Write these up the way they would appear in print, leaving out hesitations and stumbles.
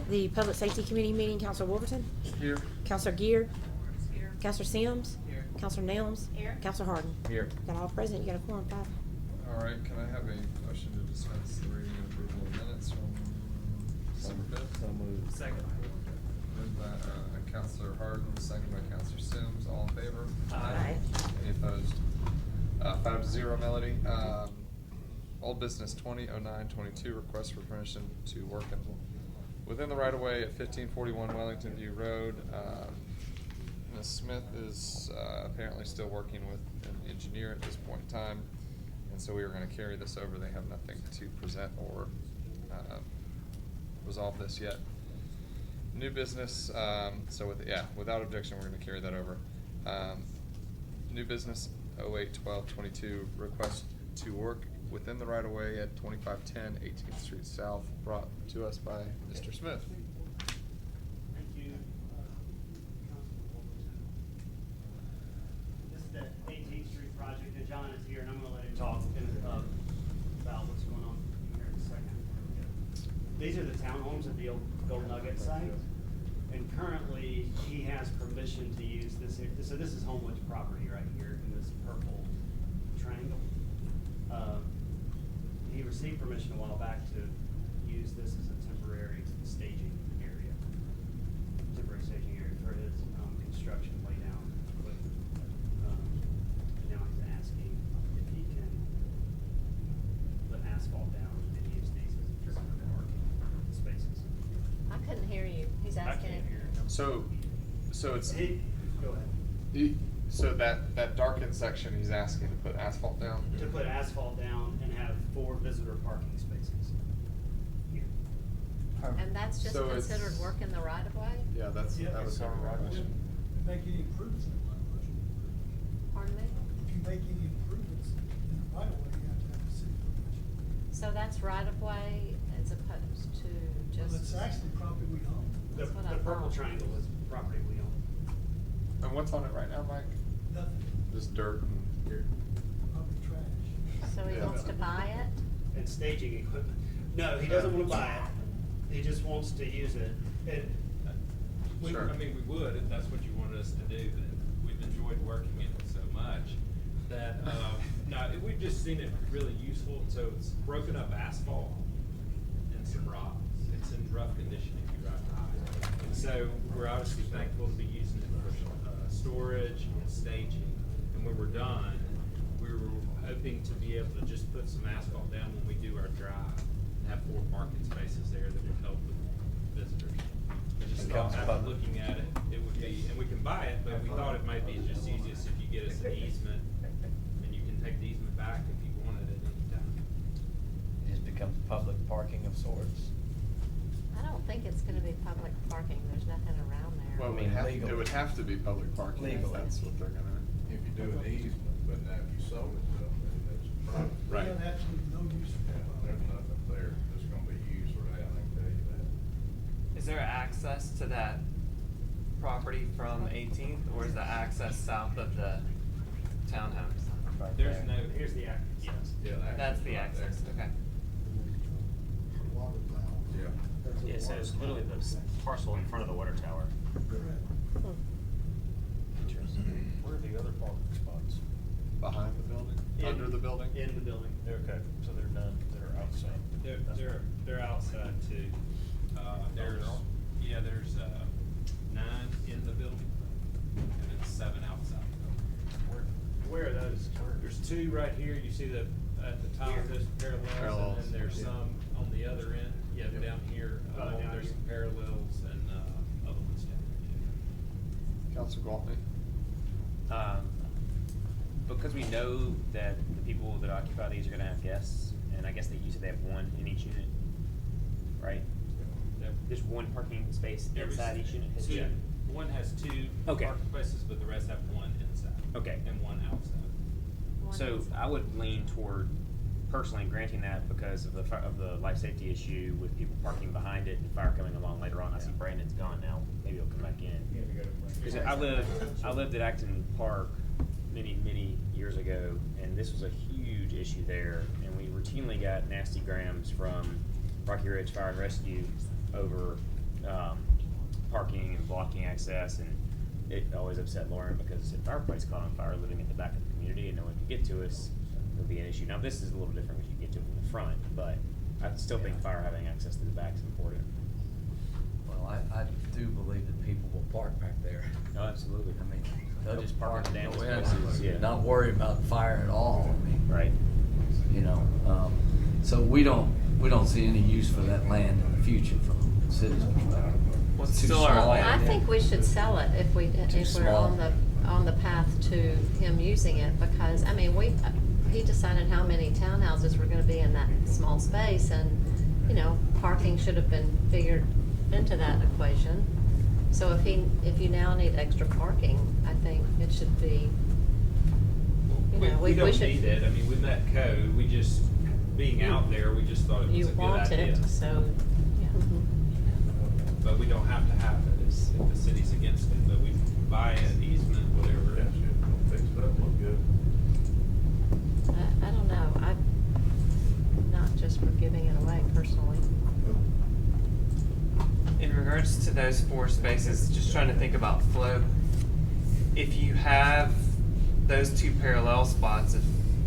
The Public Safety Committee meeting, Counselor Wolverton. Here. Counselor Gear. Here. Counselor Sims. Here. Counselor Nelms. Here. Counselor Harden. Here. Got all present, you got a quorum, 5. All right, can I have a motion to dispense the reading and approval of minutes from December 5th? So moved. Second. Moved by Counselor Harden, second by Counselor Sims, all in favor? Aye. Any opposed? 5-0, Melody. Old business 200922, request for permission to work within the right-of-way at 1541 Wellington View Road. Ms. Smith is apparently still working with an engineer at this point in time, and so we are going to carry this over. They have nothing to present or resolve this yet. New business, without objection, we're going to carry that over. New business 08-12-22, request to work within the right-of-way at 2510 18th Street South, brought to us by Mr. Smith. Thank you, This is the 18th Street project, and John is here, and I'm gonna let him talk about what's going on here in a second. These are the townhomes at the old Gold Nugget site, and currently, he has permission to use this, so this is Homewood's property right here in this purple triangle. He received permission a while back to use this as a temporary staging area for his construction laydown equipment. And now he's asking if he can put asphalt down and use these as parking spaces. I couldn't hear you. He's asking. I can't hear him. So it's Go ahead. so that darkened section, he's asking to put asphalt down. To put asphalt down and have 4 visitor parking spaces here. And that's just So considered it's- work in the right of way? Yeah, that was our question. Make any improvements in the right of way. Pardon me? If you make any improvements in the right of way, you have to have a city permission. So that's right of way as opposed to Well, just. it's actually property we own. The That's what I purple thought. triangle is property we own. And what's on it right now, Mike? Nothing, Just dirt and probably trash. So he Yeah. wants to buy it? And staging equipment. No, he doesn't want to buy it. He just wants to use it. Sure. I mean, we would, if that's what you wanted us to do, but we've enjoyed working in it so much that, no, we've just seen it really useful. So it's broken up asphalt and some rock. It's in rough condition if you drive by. And so we're obviously thankful to be using it for storage and staging. And when we're done, we were hoping to be able to just put some asphalt down when we do our drive and have 4 parking spaces there that would help with visitors. I just thought after looking at it, it would be, and we can buy it, but we thought it might be just easiest if you get us an easement and you can take the easement back if you want it at any time. It just becomes public parking of sorts. I don't think it's gonna be public parking. There's nothing around there. well, I mean, it would have to be public parking if Legally. that's what they're gonna. If you do an easement, but now if you sold it to them, then that's private. Right. We have absolutely no use for Yeah, that. there's nothing there that's gonna be used for that, I can tell you that. Is there access to that property from 18th, or is the access south of the townhomes? Right There's there. no, Here's the act, yes. Yeah, That's the right there. access, okay. Yeah. Yeah, so it's literally the parcel in front of the water tower. Correct. Where are the other parking spots? Behind the building? Under the building? In the building. Okay, so they're none that are outside. they're outside too. There's 9 in the building and then 7 outside the building. Where are those? There's 2 right here, you see at the top, Here. there's parallels, and then there's Yeah. some on the other end, down here, Down there's here. some parallels and, other ones down here. Council Gwaltney? Because we know that the people that occupy these are gonna have guests, and I guess they usually have 1 in each unit, right? Yep. There's 1 parking space inside each unit? Yeah, one has 2 Okay. parking spaces, but the rest have 1 inside. Okay. And 1 outside. One So is- I would lean toward personally granting that because of the life safety issue with people parking behind it and fire coming along later on. I see Brandon's gone now. Maybe he'll come back in. Because I lived at Acton Park many years ago, and this was a huge issue there. And we routinely got nasty grams from Rocky Ridge Fire and Rescue over parking and blocking access, and it always upset Lauren because if our place caught on fire living at the back of the community and no one could get to us, it would be an issue. Now, this is a little different because you can get to it from the front, but I still think fire having access to the back is important. Well, I do believe that people will park back there. No, absolutely. I mean, They'll just park in the damn go in, spaces, yeah. Not worry about fire at all. I mean, Right. you know, so we don't see any use for that land in the future from the city's perspective. Well, it's Too still our small. land. I think we should sell it if we're small. on the path to him using it, because, I mean, he decided how many townhouses were gonna be in that small space, and, you know, parking should have been figured into that equation. So if you now need extra parking, I think it should be, you know, We we don't should. need it, I mean, with that code, we just, being out there, we just thought it was You a good want idea. it, so, yeah. But we don't have to have it, it's, if the city's against it, but we buy an easement, whatever. Yeah, shit, don't fix it up, look good. I don't know, I'm not just for giving it away personally. In regards to those 4 spaces, just trying to think about flow. If you have those 2 parallel spots,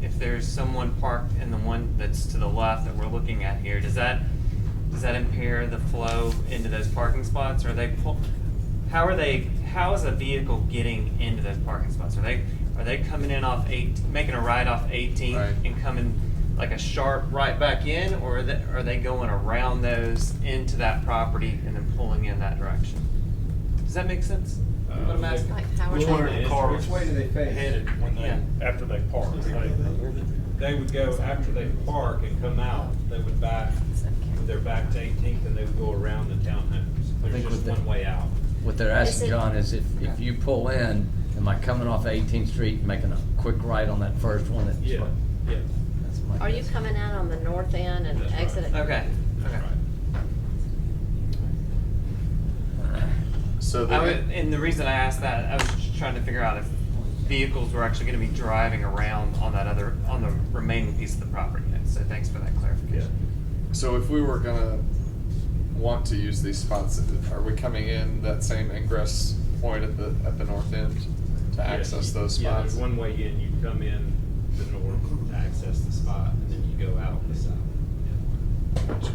if there's someone parked in the one that's to the left that we're looking at here, does that impair the flow into those parking spots? Or how is a vehicle getting into those parking spots? Are they coming in making a right off 18th Right. and coming like a sharp right back in, or are they going around those into that property and then pulling in that direction? Does that make sense? What I'm asking? Like Howard. Which one are the cars Which way do they face? headed when Yeah. after they park? They would go, after they park and come out, they would back, they're back to 18th, and they would go around the townhomes. There's think just with the- one way out. What they're Is asking, it- John, is if you pull in, am I coming off 18th Street and making a quick right on that first one? That's Yeah, what- yeah. that's my Are you guess. coming out on the north end and That's right. exiting? Okay. So And the reason I asked that, I was just trying to figure out if vehicles were actually gonna be driving around on the remaining piece of the property. So thanks for that clarification. So if we were gonna want to use these spots, are we coming in that same ingress point at the north end to access those spots? Yeah, there's one way in, you come in the north to access the spot, and then you go out the south. Gotcha.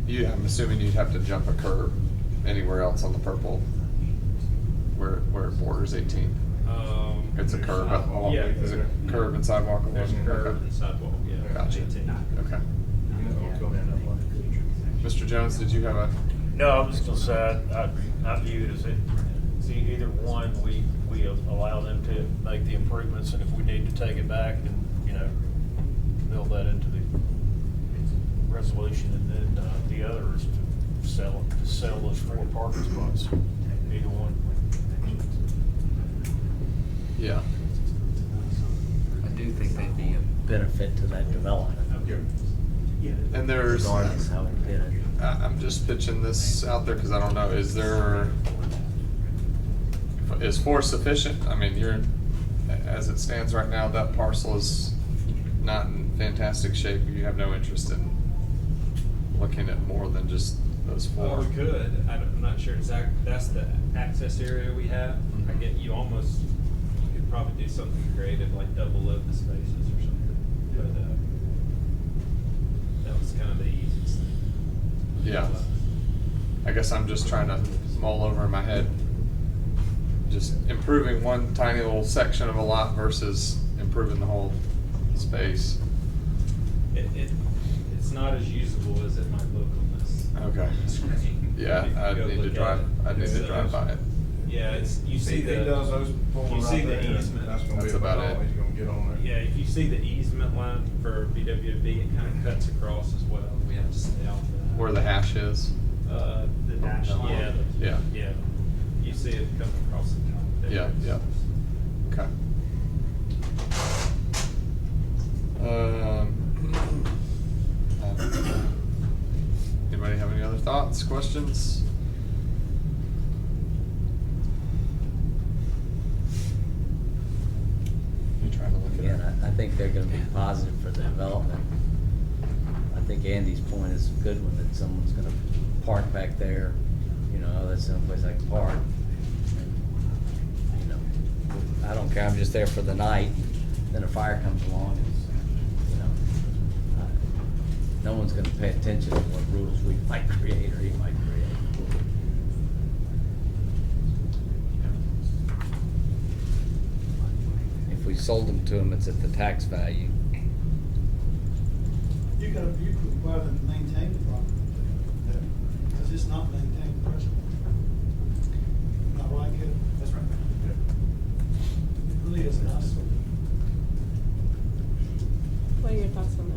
Yeah, I'm assuming you'd have to jump a curb anywhere else on the purple where it borders 18th. It's a There's curb, sidewalk. Yeah, is it a curb and sidewalk along? There's a curb Okay. and sidewalk, yeah. Gotcha. 18. Okay. Mr. Jones, did you have a? No, I was just gonna say, I view it as either one, we allow them to make the improvements, and if we need to take it back, then, you know, build that into the resolution, and then, the other is to sell those 4 parking spots, either one. Yeah. I do think they'd be a benefit to that development, And there's, regardless how we did it. I'm just pitching this out there because I don't know, is 4 sufficient? I mean, as it stands right now, that parcel is not in fantastic shape. You have no interest in looking at more than just those 4. Well, we could, I'm not sure exactly, that's the access area we have. I get you could probably do something creative, like double load the spaces or something, but, that was kind of the easiest thing. Yeah. I guess I'm just trying to mull over in my head, just improving one tiny little section of a lot versus improving the whole space. It's not as usable as it might look on this. Okay. screen. Yeah, You can I'd go need to look at drive, it. I'd need to It's, drive by it. Yeah, you see If the. he does those pulling You see right the there, easement. that's gonna be That's about about all it. he's gonna get on there. Yeah, if you see the easement line for BWB, it kind of cuts across as well. We have to stay off that. Where the hash is. The dash line. Yeah. Yeah. Yeah. You see it coming across the top there. Yeah, yeah. Okay. Anybody have any other thoughts, questions? You trying to look it Again, up? I think they're gonna be positive for the development. I think Andy's point is a good one, that someone's gonna park back there, you know, that's the only place I can park. And, you know, I don't care, I'm just there for the night, then a fire comes along, and, you know, no one's gonna pay attention to what rules we might create or he might create. If we sold them to him, it's at the tax value. You could require them to maintain the property, because it's not maintained presently. Not right, kid? That's right. It really is not. What are your thoughts on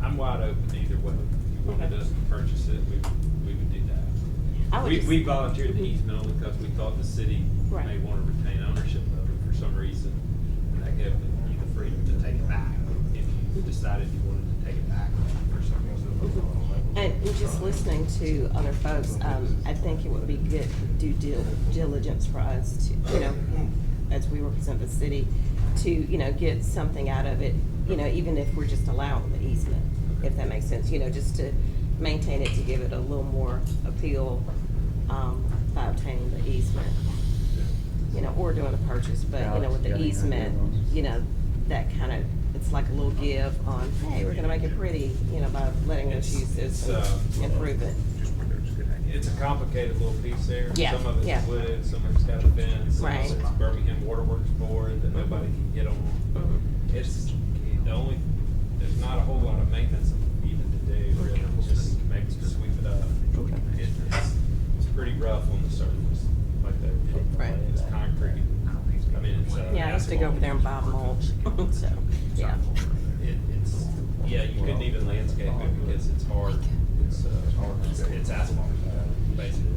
that? I'm wide open either way. If you wanted us to purchase it, we would do that. I would just- We volunteered the easement only because we thought the city Right. may want to retain ownership of it for some reason. And that gave you the freedom to take it back if you decided you wanted to take it back for some reason. And just listening to other folks, I think it would be good due diligence for us to, you know, as we represent the city, to, you know, get something out of it, you know, even if we're just allowing the easement, if that makes sense, you know, just to maintain it, to give it a little more appeal, by obtaining the easement, you know, or doing a purchase, but, you know, with the easement, you know, that kind of, it's like a little give on, hey, we're gonna make it pretty, you know, by letting us use this and improve it. It's a complicated little piece there. Yeah, Some of yeah. it's wood, some of it's got a fence, some Right. of it's Birmingham Waterworks board that nobody can get on. It's the only, there's not a whole lot of maintenance even to do, really, just maybe to sweep it up. It's pretty rough on the surface, like that. Right. It's concrete. I mean, it's Yeah, I used to go over there and buy mulch, so, yeah. It's, yeah, you couldn't even landscape it because it's hard. It's asphalt, basically.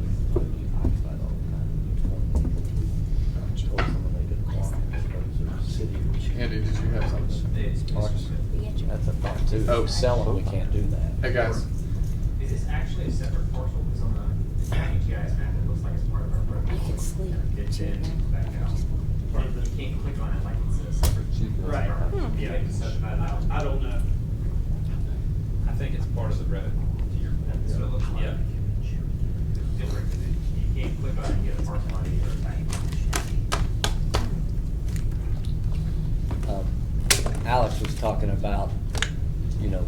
Andy, did you have something? Alex? That's a thought too. Oh. Sell them, we can't do that. Hey, guys. Is this actually a separate parcel? Because on the county GIS map, it looks like it's part of our road. You can sleep. Ditch in, back out. You can't click on it like it's a separate. Right. Yeah, it's subdivided out. I don't know. I think it's part of the road. To your point. So it looks like. Yeah. It's different, 'cause you can't click on it and get a parcel ID or a tag. Alex was talking about, you know,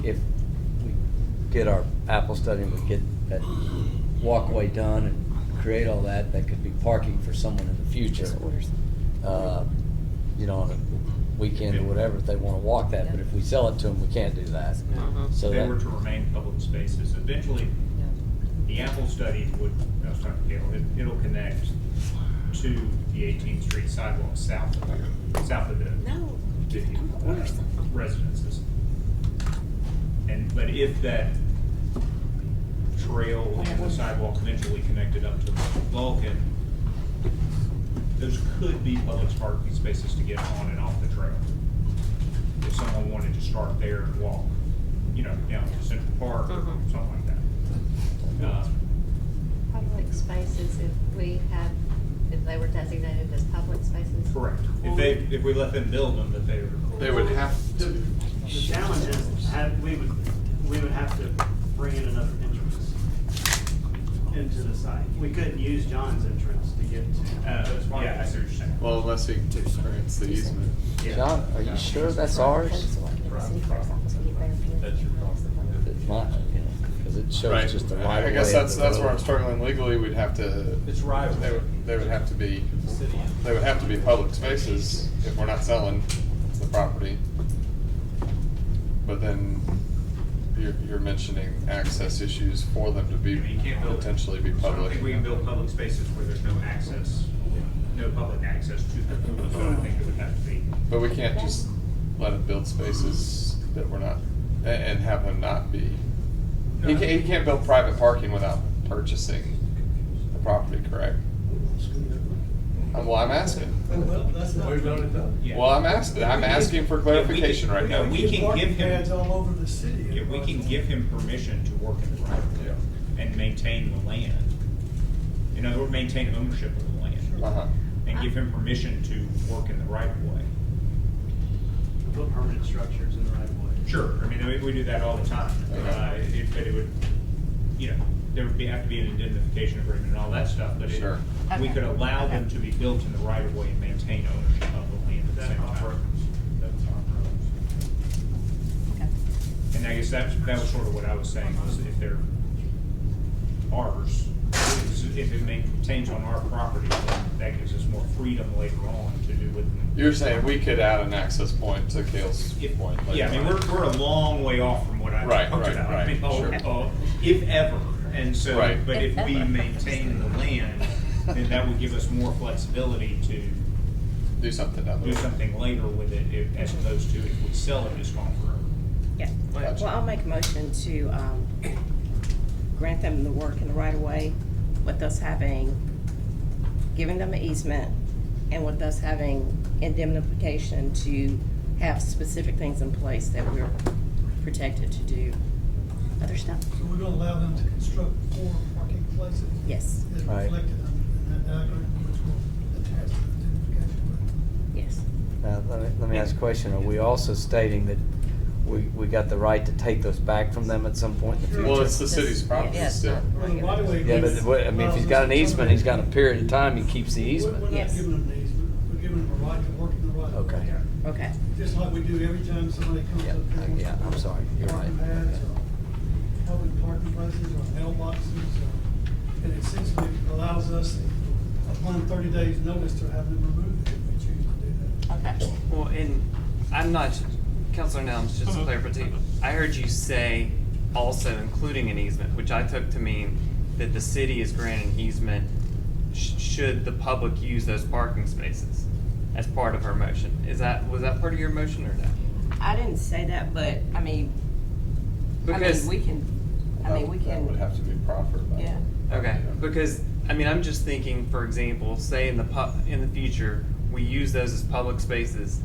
if we get our Apple study and we get that walkway done and create all that, that could be parking for someone in the future. You know, on a weekend or whatever, if they wanna walk that, but if we sell it to them, we can't do that. So If they that, were to remain public spaces, eventually, the Apple study would, it'll connect to the 18th Street sidewalk south of the No. residences. But if that trail and the sidewalk eventually connected up to Vulcan, those could be public parking spaces to get on and off the trail. If someone wanted to start there and walk, you know, down to Central Park or something like that. Public spaces, if they were designated as public spaces. Correct. If we let them build them, that They would have to. The challenge is, we would have to bring in another entrance into the site. We couldn't use John's entrance to get to. yeah, I see what you're saying. Well, unless he grants the easement. John, are you sure that's ours? That's your problem. It's not, you know, cause it shows Right. just the right of way. I guess of the that's where road. I'm struggling legally. We'd have to. It's right of way. They would have to be. City. They would have to be public spaces if we're not selling the property. But then you're mentioning access issues for them to be You can't build- potentially be So I don't public. think we can build public spaces where there's no access, no public access to them, so I think it would have to be. But we can't just let him build spaces that we're not, and have him not be. He can't build private parking without purchasing the property, correct? Well, I'm asking. Well, that's not. We've done it though. Yeah. Well, I'm asking for clarification right now. we can Parking give him- pads all over the city. Yeah, we can give him permission to work in the right of way and maintain the land. In other words, maintain ownership of the land. Uh-huh. And give him permission to work in the right of way. Put permanent structures in the right of way. Sure, I mean, we do that all the time. But it would, you know, there would have to be an indemnification agreement and all that stuff, but Sure. we could allow them to be built in the right of way and maintain ownership of the land at the same time. And I guess that was sort of what I was saying, was if they're ours, if it maintains on our property, then that gives us more freedom later on to do with them. You're saying we could add an access point to Cale's point? Yeah, I mean, we're a long way off from what I Right, talked right, about. I right, mean, sure. if ever, and so, Right. but If if we ever. maintain the land, then that would give us more flexibility to Do something down the do road. something later with it, as opposed to if we sell it, it's gone forever. Yeah, Gotcha. well, I'll make a motion to, grant them the work in the right of way with us having, giving them an easement and with us having indemnification to have specific things in place that we're protected to do other stuff. So we're gonna allow them to construct 4 parking places? Yes, As Right. reflected in that diagram, which will attach to the identification. yes. Now, let me ask a question. Are we also stating that we got the right to take those back from them at some point in the future? Well, it's the city's property Yes, still. Well, the right of way Yeah, agreement but I mean, if he's got an easement, he's got a period of time, he keeps the We're easement. not Yes. giving them an easement, we're giving them a right to work in the right of way. Okay. Okay. Just like we do every time somebody comes Yeah, up here. and wants yeah, to I'm put sorry, you're parking right. pads or public parking places or mailboxes, and it essentially allows us, upon 30 days' notice, to have them removed if we choose to do that. Okay. Well, and I'm not, Counselor Nelms, just to Mhm. clarify, I heard you say also including an easement, which I took to mean that the city is granting easement should the public use those parking spaces as part of our motion. Was that part of your motion or no? I didn't say that, but, I mean, Because, we can, That would have to be proffered by. Yeah. okay, because, I mean, I'm just thinking, for example, say in the future, we use those as public spaces.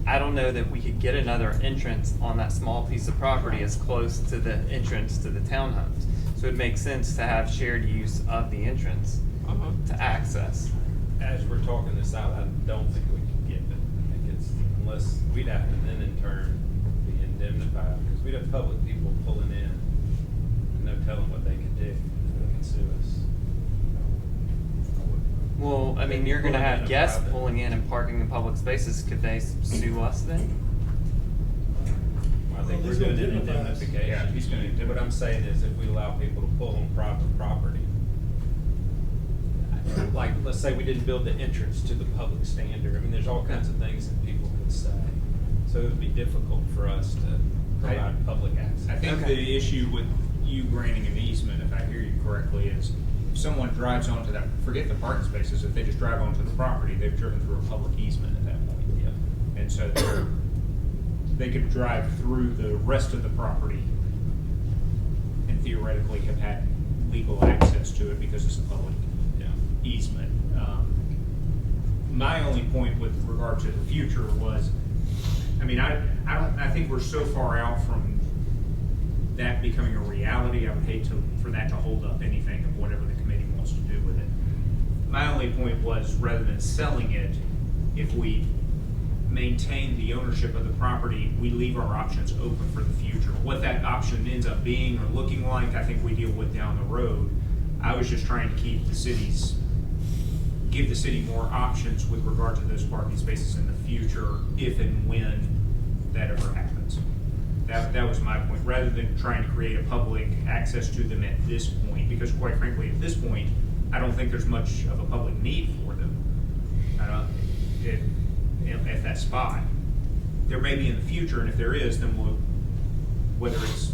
I don't know that we could get another entrance on that small piece of property as close to the entrance to the townhomes. So it makes sense to have shared use of the entrance to access. As we're talking this out, I don't think we can get it. I think it's, unless, we'd have to then in turn be indemnified, because we'd have public people pulling in, and no telling what they could do. They could sue us. Well, I mean, you're gonna Pulling in have a guests private- pulling in and parking in public spaces. Could they sue us then? I think Well, we're he's doing gonna an indemnify us. indemnification. Yeah, he's gonna indemnify. What I'm saying is if we allow people to pull on private property, like, let's say we didn't build the entrance to the public standard, I mean, there's all kinds of things that people could say. So it would be difficult for us to provide public access. I think Okay. the issue with you granting an easement, if I hear you correctly, is if someone drives onto that, forget the parking spaces, if they just drive onto the property, they've driven through a public easement at that point. Yeah. And so they could drive through the rest of the property and theoretically have had legal access to it because it's a public easement. My only point with regard to the future was, I mean, I think we're so far out from that becoming a reality. I would hate for that to hold up anything of whatever the committee wants to do with it. My only point was, rather than selling it, if we maintain the ownership of the property, we leave our options open for the future. What that option ends up being or looking like, I think we deal with down the road. I was just trying to give the city more options with regard to those parking spaces in the future, if and when that ever happens. That was my point, rather than trying to create a public access to them at this point, because quite frankly, at this point, I don't think there's much of a public need for them. At that spot. There may be in the future, and if there is, then whether it's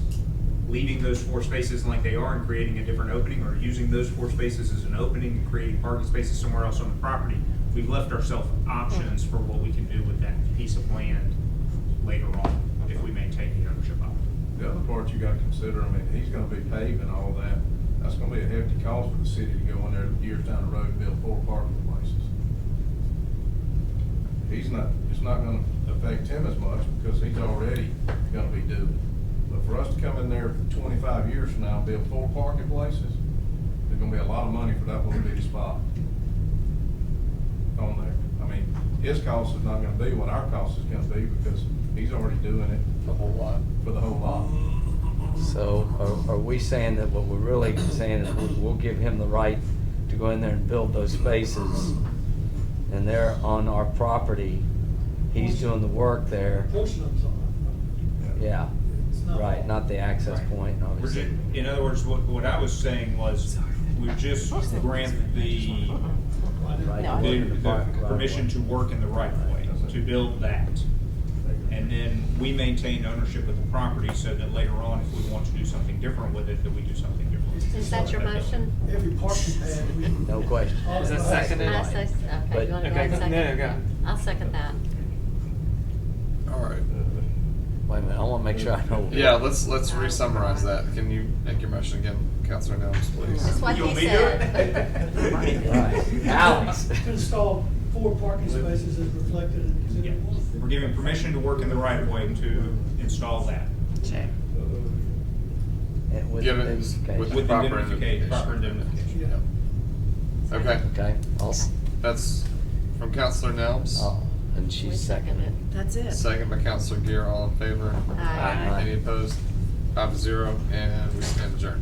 leaving those 4 spaces like they are and creating a different opening, or using those 4 spaces as an opening and creating parking spaces somewhere else on the property, we've left ourselves options for what we can do with that piece of land later on, if we maintain the ownership of it. The other part you gotta consider, I mean, he's gonna be paving all that. That's gonna be a hefty cost for the city to go in there years down the road and build 4 parking places. It's not gonna affect him as much because he's already gonna be doing it. But for us to come in there 25 years from now and build 4 parking places, there's gonna be a lot of money for that little bitty spot on there. I mean, his cost is not gonna be what our cost is gonna be because He's already doing it The whole lot. for the whole lot. So are we saying that what we're really saying is we'll give him the right to go in there and build those spaces, and they're on our property, he's doing the work there, Portion of it's on. yeah, It's not right, all. not the access point, We're obviously. in other words, what I was saying was, we just grant the, Right, No, I- work in the right permission way. to work in the right of way, to build that. And then we maintain ownership of the property so that later on, if we want to do something different with it, that we do something different. Is that your motion? Every parking pad, we. No question. Is that seconded? I say, okay, But- you wanna go Okay, ahead and second? no, go. I'll second that. All right. Wait a minute, I wanna make sure I know. Yeah, let's re-summarize that. Can you make your motion again, Counselor Nelms, please? That's what You he want me to do said. it? Right. Alex. To install 4 parking spaces as reflected in the Yeah. exhibit 1. We're giving permission to work in the right of way to install that. And with Given- indemnification. with With proper indemnification, proper indemnification. indemnification. Yeah. Okay, Okay, that's from Counselor Nelms. oh, and We she's second seconded. That's it. Second by Counselor Gear, all in favor? Aye. Any opposed? 5-0, and we stand adjourned.